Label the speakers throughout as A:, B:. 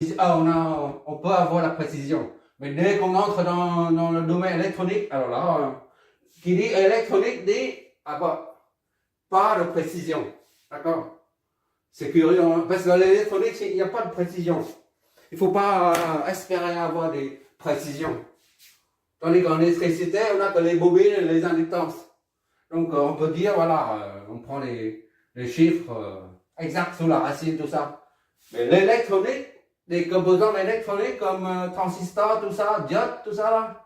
A: on peut avoir la précision. Mais dès qu'on entre dans le domaine électronique, alors là, qui dit électronique dit pas de précision. D'accord? C'est curieux, hein, parce que l'électronique, il n'y a pas de précision. Il ne faut pas espérer avoir des précisions. Tandis qu'en électricité, on a que les bobines et les inductances. Donc on peut dire, voilà, on prend les chiffres exacts sous la racine, tout ça. Mais l'électronique, des composants électroniques comme transistors, tout ça, diodes, tout ça là,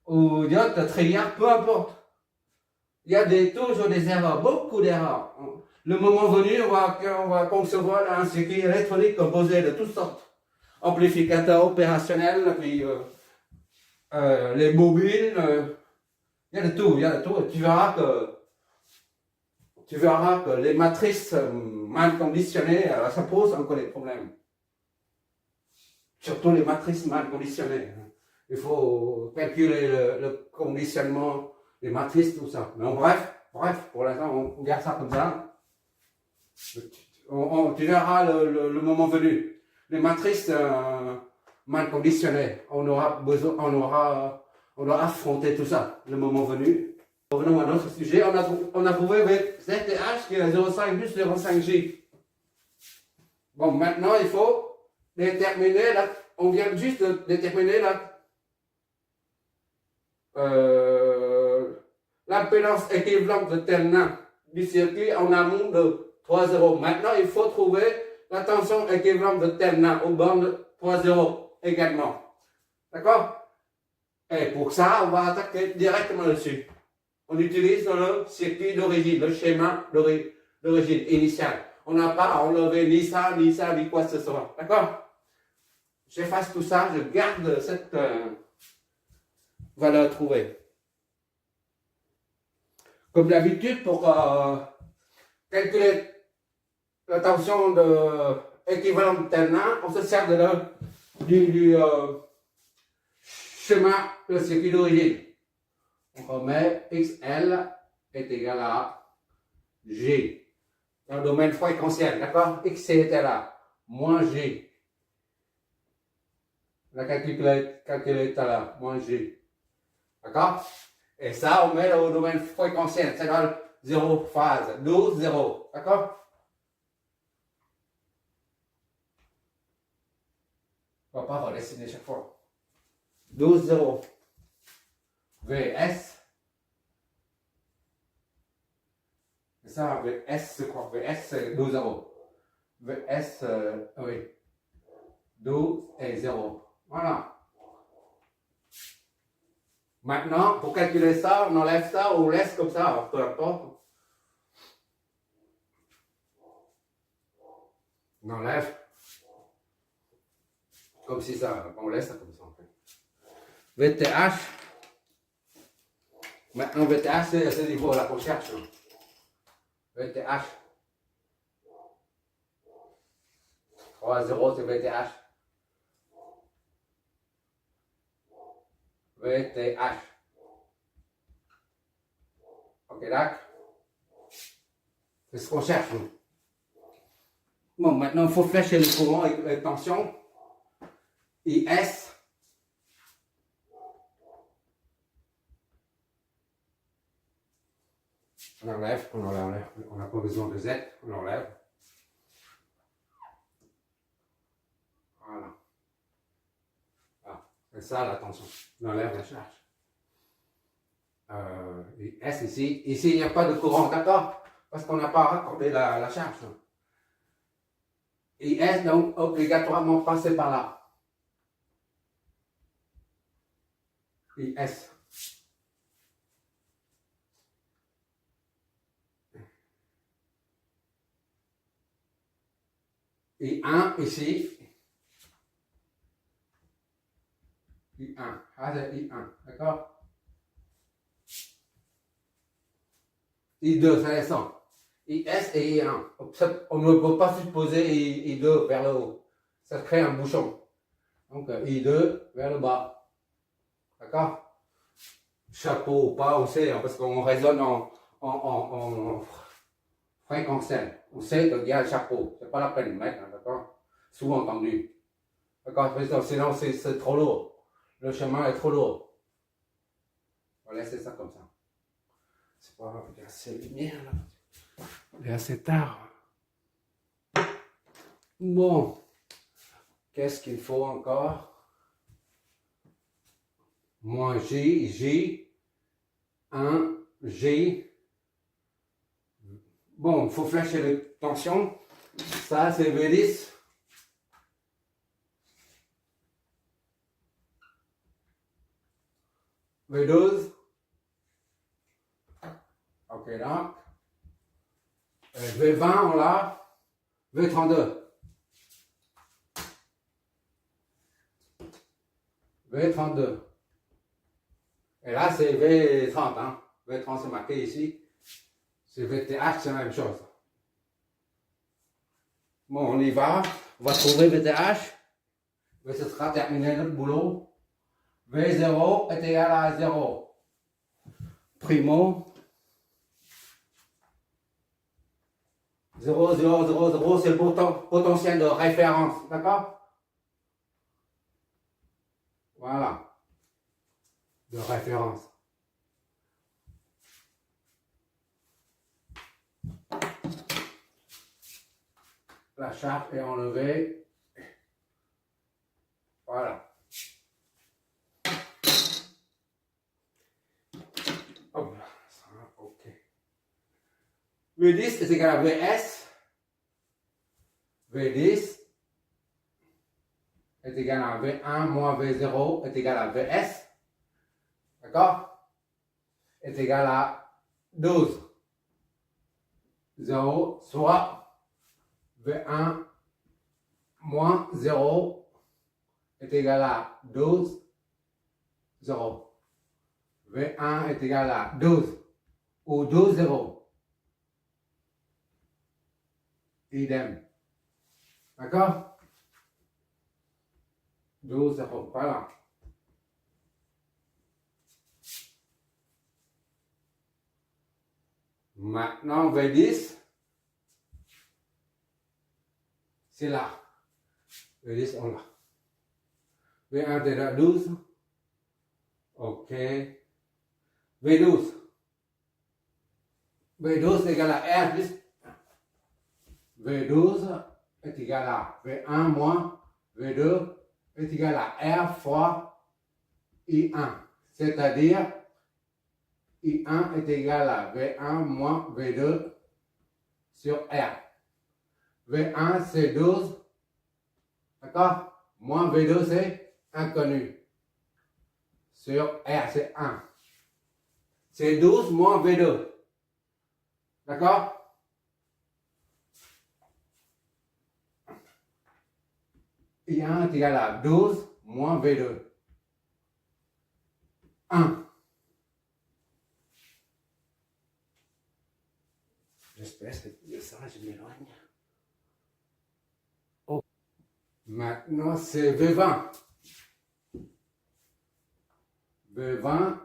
A: ou diodes, trilliards, peu importe. Il y a toujours des erreurs, beaucoup d'erreurs. Le moment venu, on va concevoir un circuit électronique composé de toutes sortes. Amplificateurs opérationnels, puis les bobines, il y a de tout, il y a de tout. Tu verras que les matrices mal conditionnées, ça pose encore des problèmes. Surtout les matrices mal conditionnées. Il faut calculer le conditionnement des matrices, tout ça. Mais bref, pour l'instant, on garde ça comme ça. Tu verras le moment venu. Les matrices mal conditionnées, on doit affronter tout ça, le moment venu. Revenons à notre sujet. On a trouvé ZTH qui est 0,5 plus 0,5J. Bon, maintenant, il faut déterminer là. On vient juste de déterminer l'impédance équivalente de tel nain du circuit en amont de 3,0. Maintenant, il faut trouver la tension équivalente de tel nain aux bornes 3,0 également. D'accord? Et pour ça, on va attaquer directement dessus. On utilise le circuit d'origine, le schéma d'origine initiale. On n'a pas à enlever ni ça, ni quoi que ce soit. D'accord? J'efface tout ça, je garde cette valeur trouvée. Comme d'habitude, pour calculer la tension équivalente de tel nain, on se sert du schéma de circuit d'origine. On remet XL est égal à G. Dans le domaine fréquentiel, d'accord? XC était là, moins G. On a calculé tout à l'heure, moins G. D'accord? Et ça, on met au domaine fréquentiel, c'est dans le 0 phase, 12, 0. D'accord? On ne va pas redessiner chaque fois. 12, 0. VS. C'est ça, VS, c'est quoi? VS, c'est 12, 0. VS, oui. 12 et 0. Voilà. Maintenant, pour calculer ça, on enlève ça ou on laisse comme ça, peu importe. On enlève. Comme si ça, on laisse ça comme ça en fait. VTH. Maintenant, VTH, c'est le niveau de la recherche. VTH. 3,0, c'est VTH. VTH. Ok, d'accord? C'est ce qu'on cherche. Bon, maintenant, il faut flécher le courant et la tension. IS. On enlève. On n'a pas besoin de Z, on enlève. Voilà. C'est ça la tension. On enlève la charge. S ici. Ici, il n'y a pas de courant, d'accord? Parce qu'on n'a pas raccordé la charge. IS, donc, obligatoirement passer par là. IS. I1 ici. I1. Ah, c'est I1. D'accord? I2, ça descend. IS et I1. On ne peut pas supposer I2 vers le haut. Ça crée un bouchon. Donc I2 vers le bas. D'accord? Chapeau ou pas, on sait, parce qu'on résonne en fréquentiel. On sait qu'il y a un chapeau. C'est pas la peine de mettre, d'accord? Souvent entendu. D'accord, sinon c'est trop lourd. Le chemin est trop lourd. On va laisser ça comme ça. C'est pas grave, il y a assez de lumière là. Il est assez tard. Bon, qu'est-ce qu'il faut encore? Moins J, 1, G. Bon, il faut flasher les tensions. Ça, c'est V10. V12. Ok, donc. V20, on l'a. V32. V32. Et là, c'est V30. Hein. V30, c'est marqué ici. C'est VTH, c'est la même chose. Bon, on y va. On va trouver VTH. Mais ce sera terminé notre boulot. V0 est égal à 0. Primo. 0, 0, 0, 0, c'est le potentiel de référence. D'accord? Voilà. De référence. La chape est enlevée. Voilà. Hop là, ça, ok. V10 est égal à VS. V10 est égal à V1 moins V0 est égal à VS. D'accord? Est égal à 12. 0, soit V1 moins 0 est égal à 12, 0. V1 est égal à 12 ou 12, 0. Idem. D'accord? 12, 0. Voilà. Maintenant, V10, c'est là. V10, on l'a. V1 est égal à 12. OK. V12. V12 est égal à R plus. V12 est égal à V1 moins V2 est égal à R fois I1. C'est-à-dire, I1 est égal à V1 moins V2 sur R. V1 c'est 12. D'accord? Moins V2 c'est inconnu. Sur R c'est 1. C'est 12 moins V2. D'accord? I1 est égal à 12 moins V2. 1. J'espère que ça, je m'éloigne. Oh. Maintenant, c'est V20. V20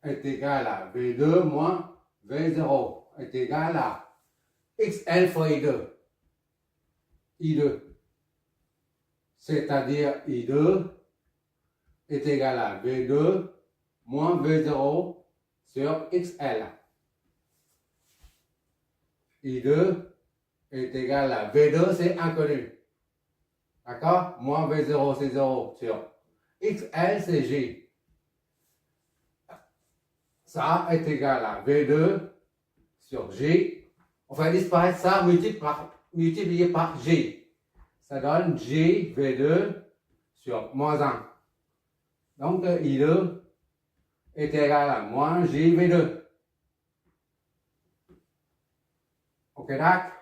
A: est égal à V2 moins V0 est égal à XL fois I2. I2. C'est-à-dire I2 est égal à V2 moins V0 sur XL. I2 est égal à V2, c'est inconnu. D'accord? Moins V0, c'est 0 sur XL, c'est J. Ça est égal à V2 sur J. On fait disparaître ça multiplié par J. Ça donne J V2 sur moins 1. Donc I2 est égal à moins J V2. Ok, d'accord?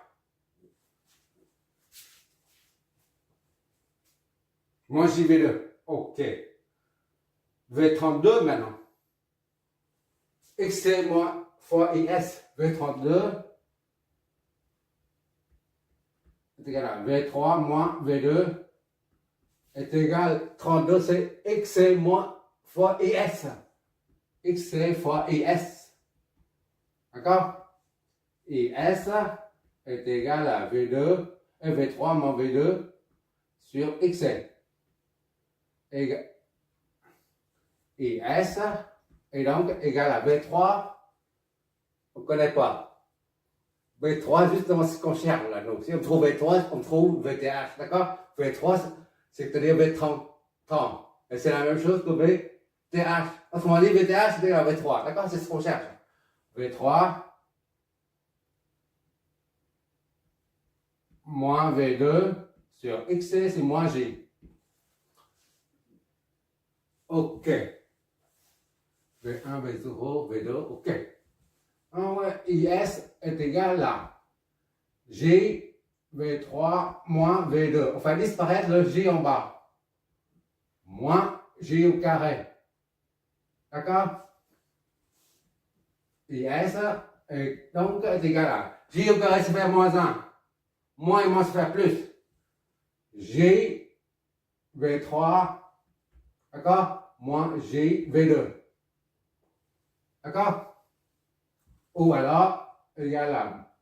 A: Moins J V2. Ok. V32 maintenant. XC moins fois IS. V32 est égal à V3 moins V2 est égal à 32, c'est XC moins fois IS. XC fois IS. D'accord? IS est égal à V2 et V3 moins V2 sur XL. Et S est donc égal à V3. On ne connaît pas. V3, justement, c'est ce qu'on cherche là. Donc, si on trouve V3, on trouve VTH. D'accord? V3, c'est-à-dire V30. Et c'est la même chose que VTH. Autrement dit, VTH, c'est égal à V3. D'accord? C'est ce qu'on cherche. V3 moins V2 sur XC, c'est moins J. OK. V1, V0, V2, OK. IS est égal à J, V3 moins V2. On fait disparaître le J en bas. Moins J au carré. D'accord? IS est donc est égal à J au carré, c'est faire moins 1. Moins et moins, ça fait plus. J, V3, d'accord? Moins J, V2. D'accord? Ou alors, égal à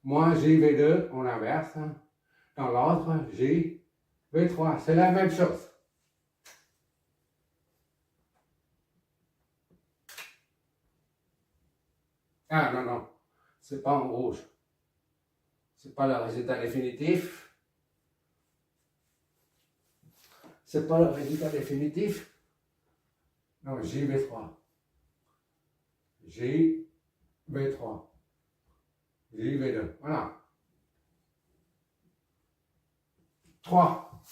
A: moins J, V2, on inverse. Dans l'autre, J, V3. C'est la même chose. Ah non, non. C'est pas en rouge. C'est pas le résultat définitif. C'est pas le résultat définitif. Non, J, V3. J, V3. J, V2. Voilà. 3.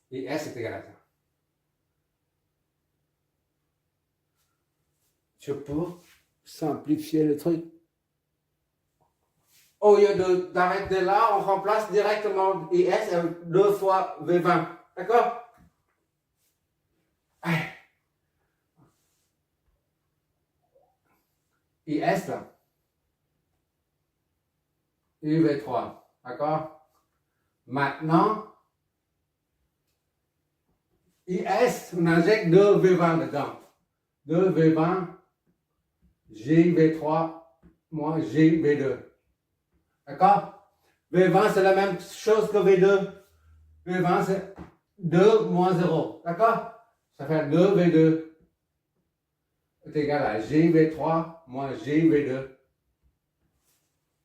A: Et S est égal à ça. Je peux simplifier le truc. Au lieu d'arrêter là, on remplace directement IS 2 fois V20. D'accord? IS là. UV3. D'accord? Maintenant, IS, on injecte 2 V20 dedans. 2 V20, JV3 moins JV2. D'accord? V20, c'est la même chose que V2. V20, c'est 2 moins 0. D'accord? Ça fait 2 V2 est égal à JV3 moins JV2.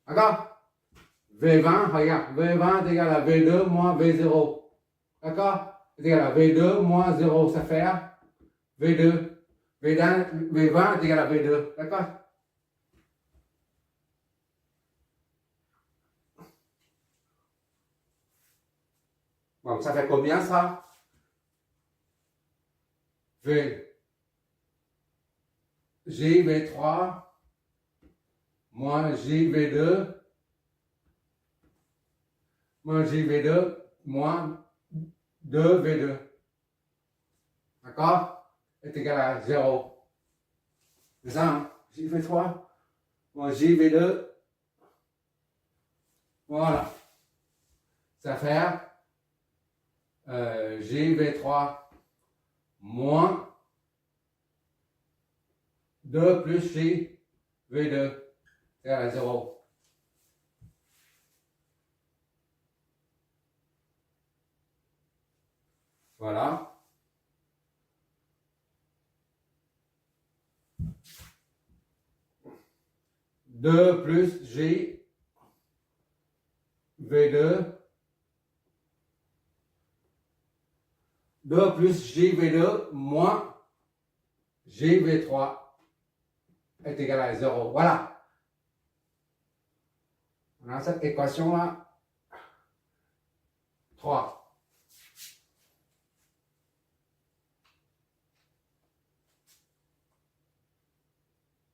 A: D'accord? V20, regarde, V20 est égal à V2 moins V0. D'accord? C'est égal à V2 moins 0. Ça fait V2. V20 est égal à V2. D'accord? Bon, ça fait combien ça? JV3 moins JV2 moins JV2 moins 2V2. D'accord? Est égal à 0. C'est ça, hein? JV3 moins JV2. Voilà. Ça fait JV3 moins 2 plus JV2 égal à 0. Voilà. Deux plus J V2. 2 plus JV2 moins JV3 est égal à 0. Voilà. On a cette équation-là. 3.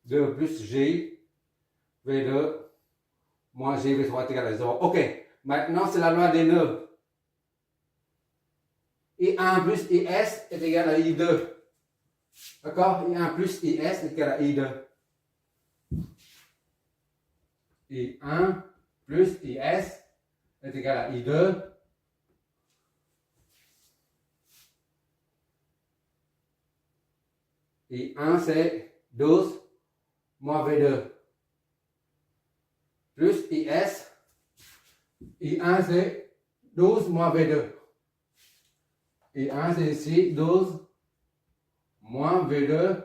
A: Deux plus J V2 moins JV3 est égal à 0. OK. Maintenant, c'est la loi des nœuds. I1 plus IS est égal à I2. D'accord? I1 plus IS est égal à I2. I1 plus IS est égal à I2. I1 c'est 12 moins V2. plus IS. I1 c'est 12 moins V2. I1 c'est ici 12 moins V2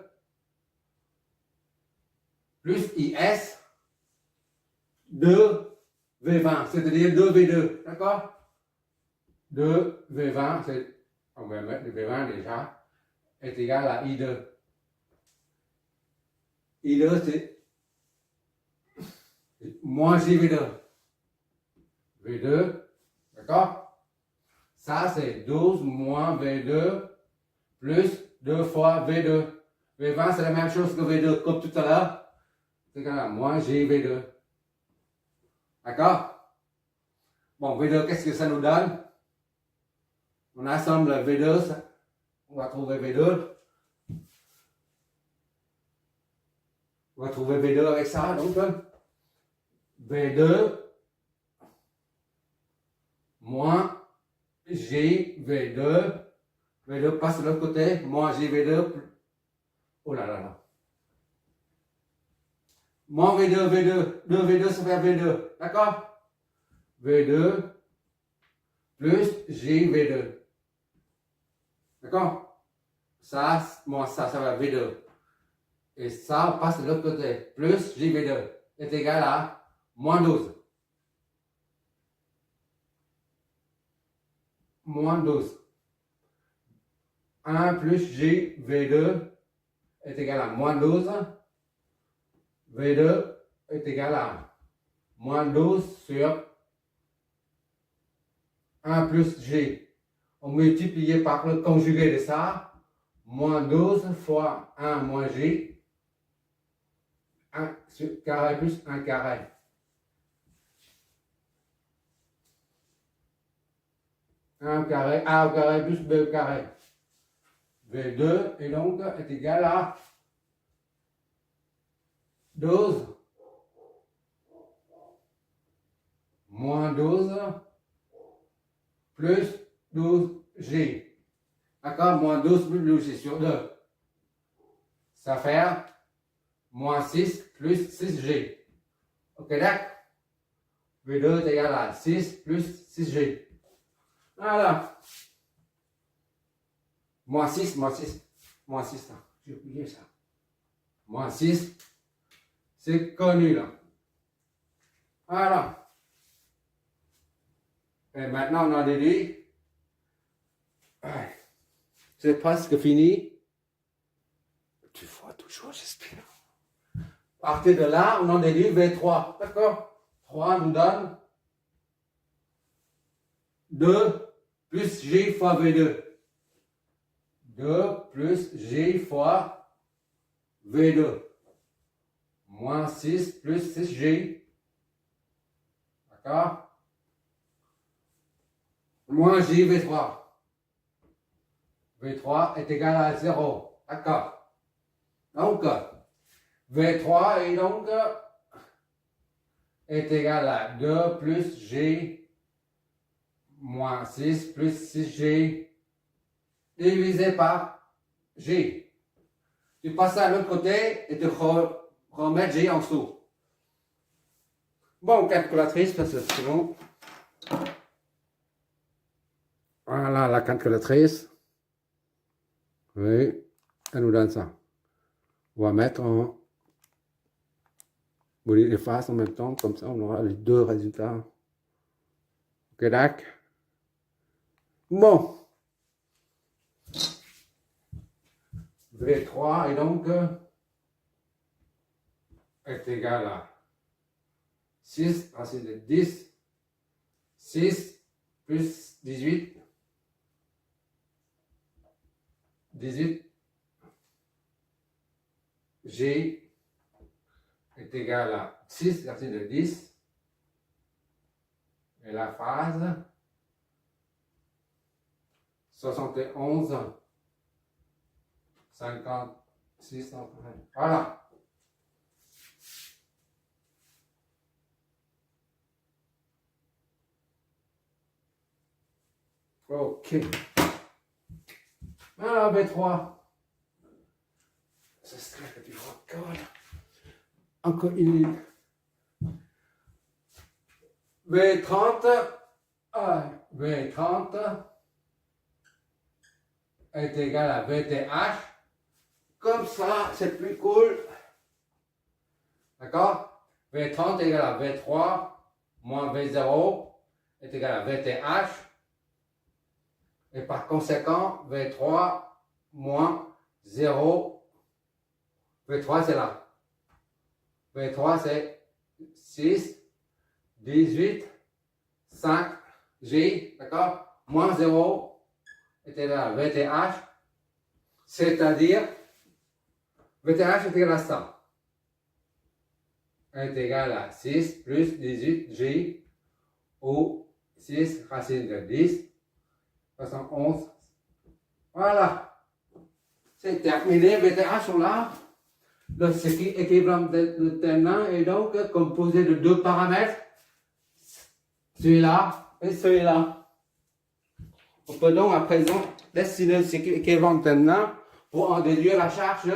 A: plus IS 2 V20, c'est-à-dire 2 V2, d'accord? 2 V20, on va mettre le V20 déjà, est égal à I2. I2 c'est moins JV2. V2, d'accord? Ça c'est 12 moins V2 plus 2 fois V2. V20 c'est la même chose que V2, comme tout à l'heure. C'est égal à moins JV2. D'accord? Bon, V2, qu'est-ce que ça nous donne? On assemble V2, on va trouver V2. On va trouver V2 avec ça, donc V2 moins JV2. V2 passe de l'autre côté, moins JV2. Oh là là là. Moins V2, V2. 2V2, ça fait V2. D'accord? V2 plus JV2. D'accord? Ça, moins ça va V2. Et ça, on passe de l'autre côté. Plus JV2 est égal à moins 12. Moins 12. 1 plus JV2 est égal à moins 12. V2 est égal à moins 12 sur 1 plus J. On multiplie par le conjugué de ça. Moins 12 fois 1 moins J. 1 sur carré plus 1 carré. A au carré plus B au carré. V2 et donc est égal à 12 moins 12 plus 12J. D'accord? Moins 12 plus 12J sur 2. Ça fait moins 6 plus 6J. Ok, d'accord? V2 est égal à 6 plus 6J. Voilà. Moins 6, moins 6. Moins 6, là. J'ai oublié ça. Moins 6. C'est connu, là. Voilà. Et maintenant, on a déduit. C'est presque fini. Tu vois toujours, j'espère. À partir de là, on en déduit V3. D'accord? 3 nous donne 2 plus J fois V2. 2 plus J fois V2. Moins 6 plus 6J. D'accord? Moins J V3. V3 est égal à 0. D'accord? Donc, V3 est donc est égal à 2 plus J moins 6 plus 6J divisé par J. Tu passes à l'autre côté et tu remets J en dessous. Bon, calculatrice, parce que c'est bon. Voilà la calculatrice. Oui, elle nous donne ça. On va mettre en les faces en même temps, comme ça on aura les deux résultats. Ok, d'accord. Bon. V3 et donc est égal à 6 racine de 10. 6 plus 18. 18. G est égal à 6 racine de 10. Et la phase 71, 56, voilà. Ok. Alors, B3. C'est ce que tu vois encore une. V30, V30 est égal à VTH. Comme ça, c'est plus cool. D'accord? V30 est égal à V3 moins V0 est égal à VTH. Et par conséquent, V3 moins 0. V3 c'est là. V3 c'est 6, 18, 5, J, d'accord? Moins 0 est égal à VTH. C'est-à-dire, VTH est égal à ça. Est égal à 6 plus 18 J ou 6 racine de 10, 71. Voilà. C'est terminé. VTH sont là. Le circuit équivalent de terminal est donc composé de deux paramètres. Celui-là et celui-là. On peut donc à présent dessiner le circuit équivalent de terminal pour en déduire la charge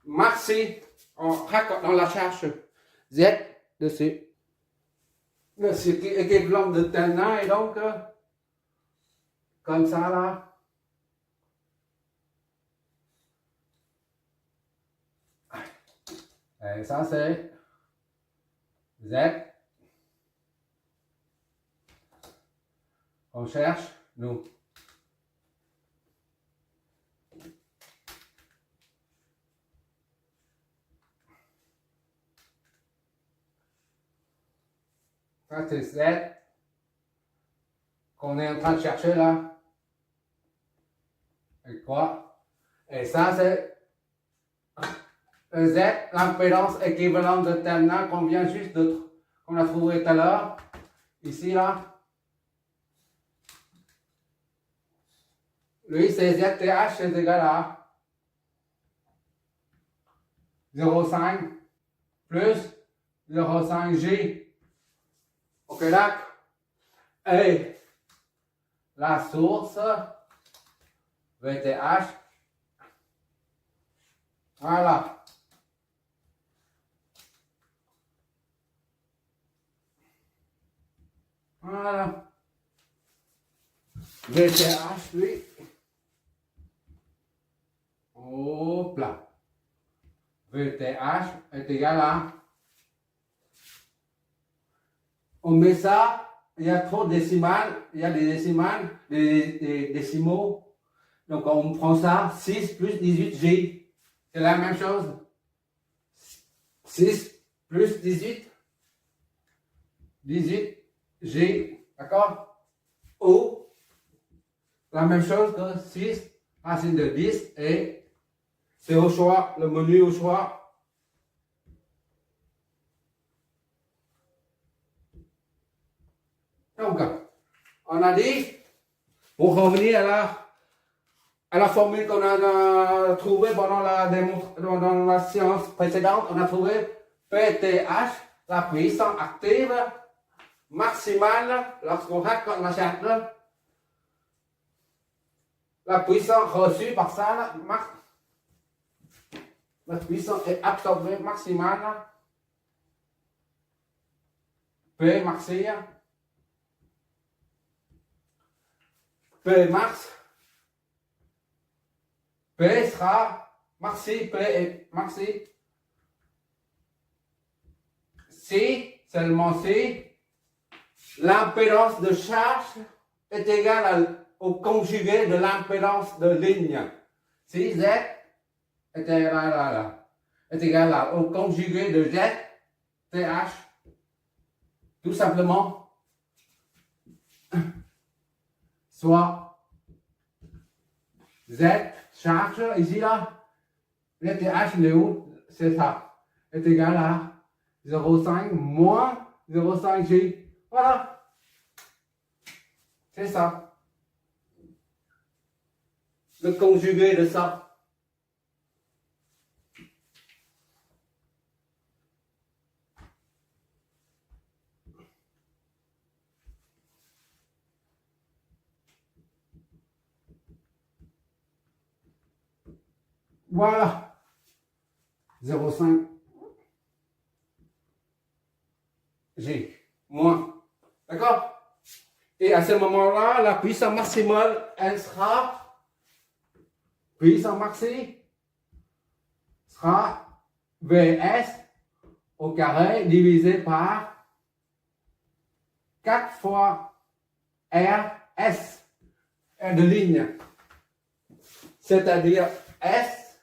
A: maxi en raccordant la charge Z dessus. Le circuit équivalent de terminal est donc comme ça là. Et ça c'est Z. On cherche, nous. Ça c'est Z qu'on est en train de chercher là. Et quoi? Et ça c'est Z, l'impédance équivalente de terminal qu'on vient juste qu'on a trouvé tout à l'heure. Ici là. Lui c'est ZTH c'est égal à 0,5 plus 0,5 J. Ok, là. Et la source VTH. Voilà. Voilà. VTH, lui. Hop là. VTH est égal à. On met ça, il y a trop de décimales, il y a des décimales, des décimaux. Donc on prend ça, 6 plus 18 J. C'est la même chose. 6 plus 18. 18 J. D'accord? Ou la même chose que 6 racine de 10 et c'est au choix, le menu au choix. Donc, on a dit, pour revenir à la formule qu'on a trouvée pendant dans la séance précédente, on a trouvé PTH, la puissance active maximale lorsqu'on raccorde la charge. La puissance reçue par ça, la puissance est absorbée maximale. P maxi. P max. P sera maxi, P est maxi. Si, seulement si, l'impédance de charge est égale au conjugué de l'impédance de ligne. Si Z est égal au conjugué de Z, TH, tout simplement, soit Z, charge, ici là, le TH, il est où? C'est ça, est égal à 0,5 moins 0,5 J. Voilà. C'est ça. Le conjugué de ça. Voilà. 0,5 G. moins. D'accord? Et à ce moment-là, la puissance maximale, elle sera, puissance maxi, sera Vs au carré divisé par 4 fois Rs, R de ligne. C'est-à-dire S,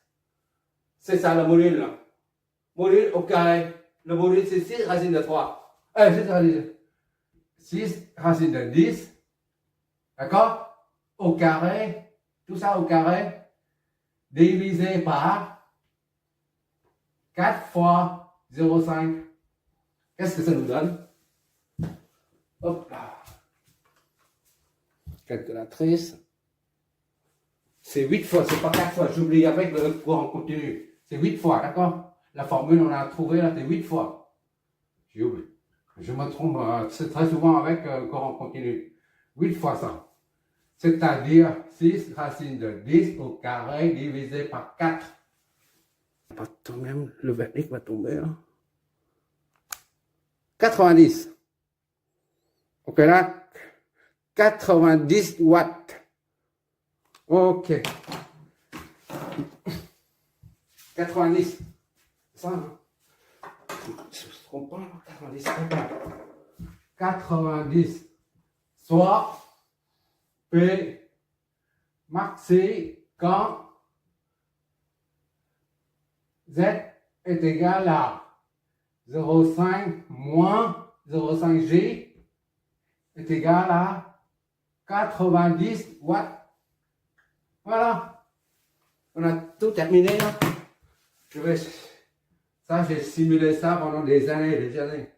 A: c'est ça le module. Module au carré. Le module, c'est 6 racine de 3. 6 racine de 10. D'accord? Au carré. Tout ça au carré. Divisé par 4 fois 0,5. Qu'est-ce que ça nous donne? Hop là. Calculatrice. C'est 8 fois, c'est pas 4 fois. J'oublie avec le courant continu. C'est 8 fois, d'accord? La formule, on a trouvé là, c'est 8 fois. J'ai oublié. Je me trompe très souvent avec le courant continu. 8 fois ça. C'est-à-dire 6 racine de 10 au carré divisé par 4. Pas tout de même, le vernic va tomber là. 90. Ok là, 90 watts. Ok. 90. Ça, hein? Je ne trompe pas, 90. 90. Soit P maxi quand Z est égal à 0,5 moins 0,5 G est égal à 90 watts. Voilà. On a tout terminé là. Ça, j'ai simulé ça pendant des années, des années.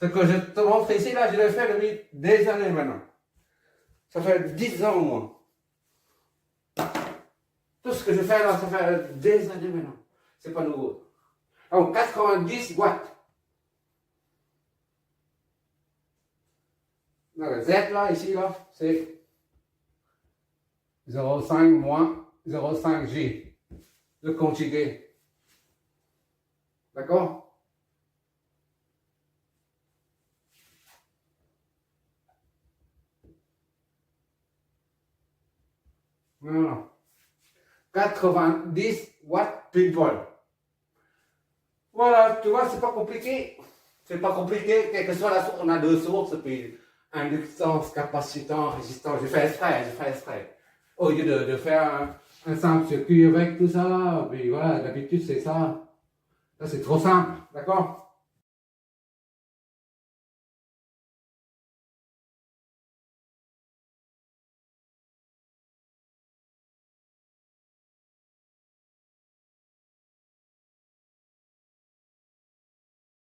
A: Ce que je te montre ici, là, je l'ai fait depuis des années maintenant. Ça fait 10 ans au moins. Tout ce que je fais là, ça fait des années maintenant. C'est pas nouveau. Donc 90 watts. Donc, le Z là, ici là, c'est 0,5 moins 0,5 G. Le conjugué. D'accord? Non. 90 watts pile poil. Voilà, tu vois, c'est pas compliqué. C'est pas compliqué, quelle que soit la source, on a deux sources, puis inductance, capacitant, résistant. J'ai fait exprès. Au lieu de faire un simple circuit avec tout ça, puis voilà, d'habitude c'est ça. Ça c'est trop simple, d'accord?